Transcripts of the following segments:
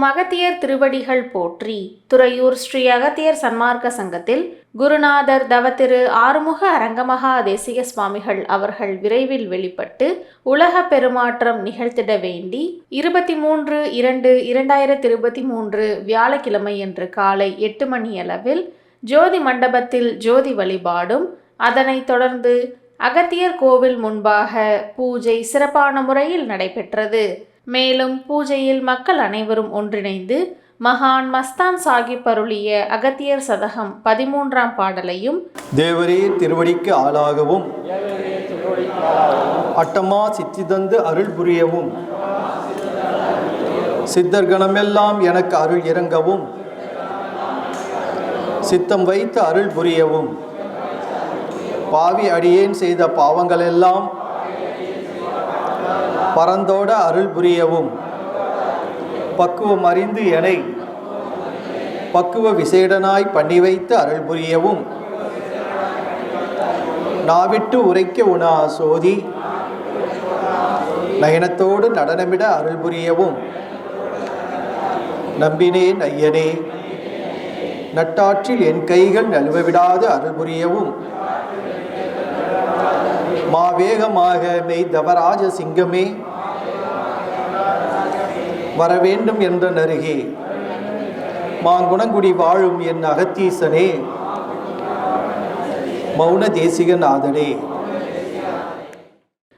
அகத்தியர் திருவடிகள் போற்றி. துறையூர் ஸ்ரீ அகத்தியர் சன்மார்க்க சங்கத்தில் குருநாதர் தவத்திரு ஆறுமுக அரங்கமகா தேசிக சுவாமிகள் அவர்கள் விரைவில் வெளிப்பட்டு உலக பெருமாற்றம் நிகழ்த்திட வேண்டி 23/2/2023 வியாழக்கிழமையன்று காலை 8 மணியளவில் ஜோதி மண்டபத்தில் ஜோதி வழிபாடும், அதனைத் தொடர்ந்து அகத்தியர் கோவில் முன்பாக பூஜை சிறப்பான முறையில் நடைபெற்றது. மேலும் பூஜையில் மக்கள் அனைவரும் ஒன்றிணைந்து மகான் மஸ்தான் சாஹிப் அருளிய அகத்தியர் சதகம் 13ஆம் பாடலையும், தேவரே திருவடிக்கு ஆளாகவும் அட்டமா சித்திதந்து அருள் புரியவும், சித்தர்கணமெல்லாம் எனக்கு அருள் இறங்கவும், சித்தம் வைத்து அருள் புரியவும், பாவி அடியேன் செய்த பாவங்களெல்லாம் பரந்தோட அருள் புரியவும், பக்குவம் அறிந்து எனை பக்குவ விசேடனாய் பண்ணி வைத்து அருள் புரியவும், நாவிட்டு உரைக்க உணா சோதி நயனத்தோடு நடனமிட அருள் புரியவும், நம்பினேன் ஐயனே நட்டாற்றில் என் கைகள் நழுவவிடாது அருள் புரியவும், மாவேகமாக மெய் தவராஜ சிங்கமே வரவேண்டும் என்ற நருகே, மாங்குணங்குடி வாழும் என் அகத்தீசனே, மௌன தேசிகநாதனே.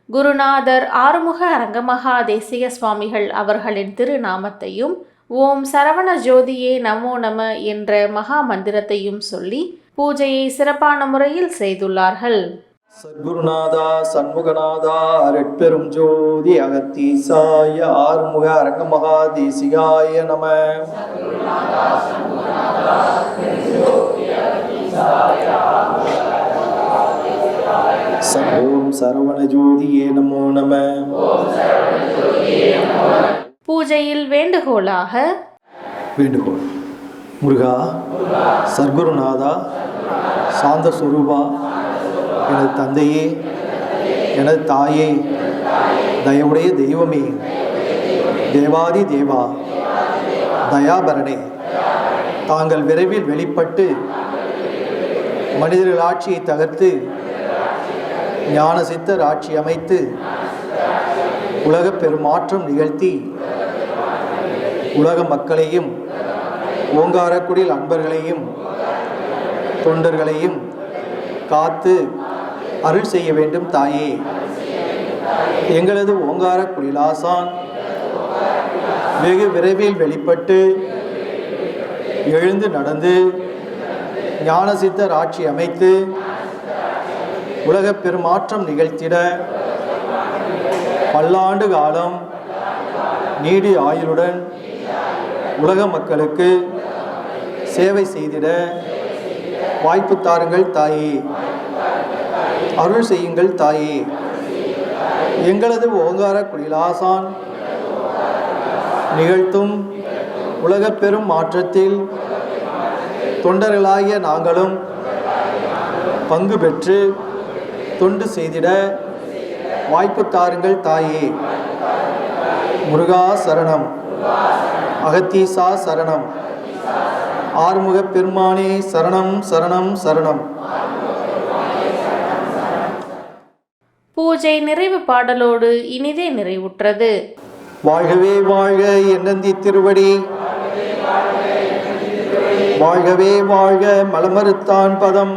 குருநாதர் ஆறுமுக அரங்கமகா தேசிக சுவாமிகள் அவர்களின் திருநாமத்தையும் ஓம் சரவண ஜோதியே நமோ நம என்ற மகா மந்திரத்தையும் சொல்லி பூஜையை சிறப்பான முறையில் செய்துள்ளார்கள். சத்குருநாதா சண்முகநாதா அருட்பெரும் ஜோதி அகத்தீசாய ஆறுமுக அரங்கமகா தேசிகாய நம. ஓம் சரவண ஜோதியே நமோ நம. பூஜையில் வேண்டுகோள் முருகா, சத்குருநாதா, சாந்த சுரூபா, எனது தந்தையே, எனது தாயே, தயவுடைய தெய்வமே, தேவாதி தேவா, தயாபரணே, தாங்கள் விரைவில் வெளிப்பட்டு மனிதர்கள் ஆட்சியை தகர்த்து ஞான சித்தர் ஆட்சி அமைத்து உலகப் பெருமாற்றம் நிகழ்த்தி உலக மக்களையும் ஓங்காரக்குடில் அன்பர்களையும் தொண்டர்களையும் காத்து அருள் செய்ய வேண்டும் தாயே. எங்களது ஓங்கார குடிலாசான் வெகு விரைவில் வெளிப்பட்டு எழுந்து நடந்து ஞான சித்தர் ஆட்சி அமைத்து உலகப் பெருமாற்றம் நிகழ்த்திட பல்லாண்டு காலம் நீடி ஆயுளுடன் உலக மக்களுக்கு சேவை செய்திட வாய்ப்பு தாருங்கள் தாயே, அருள் செய்யுங்கள் தாயே. எங்களது ஓங்கார குடிலாசான் நிகழ்த்தும் உலகப் பெரும் மாற்றத்தில் தொண்டர்களாகிய நாங்களும் பங்கு பெற்று தொண்டு செய்திட வாய்ப்பு தாருங்கள் தாயே. முருகா சரணம், அகத்தீசா சரணம், ஆறுமுக பெருமானே சரணம் சரணம் சரணம். பூஜை நிறைவு பாடலோடு இனிதே நிறைவுற்றது. வாழ்கவே வாழ்க என்னந்தி திருவடி, வாழ்கவே வாழ்க மலமறுத்தான் பதம்,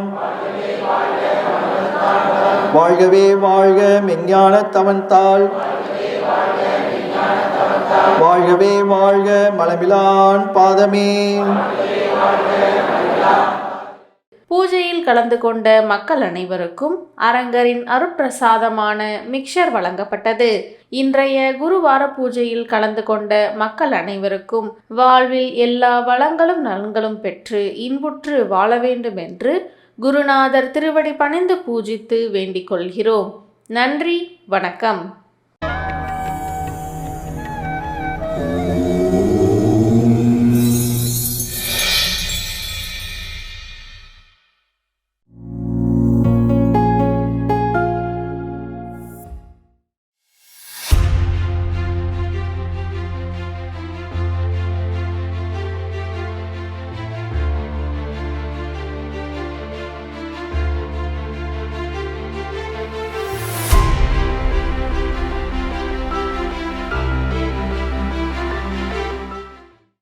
வாழ்கவே வாழ்க மெஞ்ஞான தவன்தாள், வாழ்கவே வாழ்க மலமிலான் பாதமே. பூஜையில் கலந்து கொண்ட மக்கள் அனைவருக்கும் அரங்கரின் அருட்பிரசாதமான மிக்சர் வழங்கப்பட்டது. இன்றைய குருவார பூஜையில் கலந்து கொண்ட மக்கள் அனைவருக்கும் வாழ்வில் எல்லா வளங்களும் நலன்களும் பெற்று இன்புற்று வாழ வேண்டும் என்று குருநாதர் திருவடி பணிந்து பூஜித்து வேண்டிக் கொள்கிறோம். நன்றி, வணக்கம்.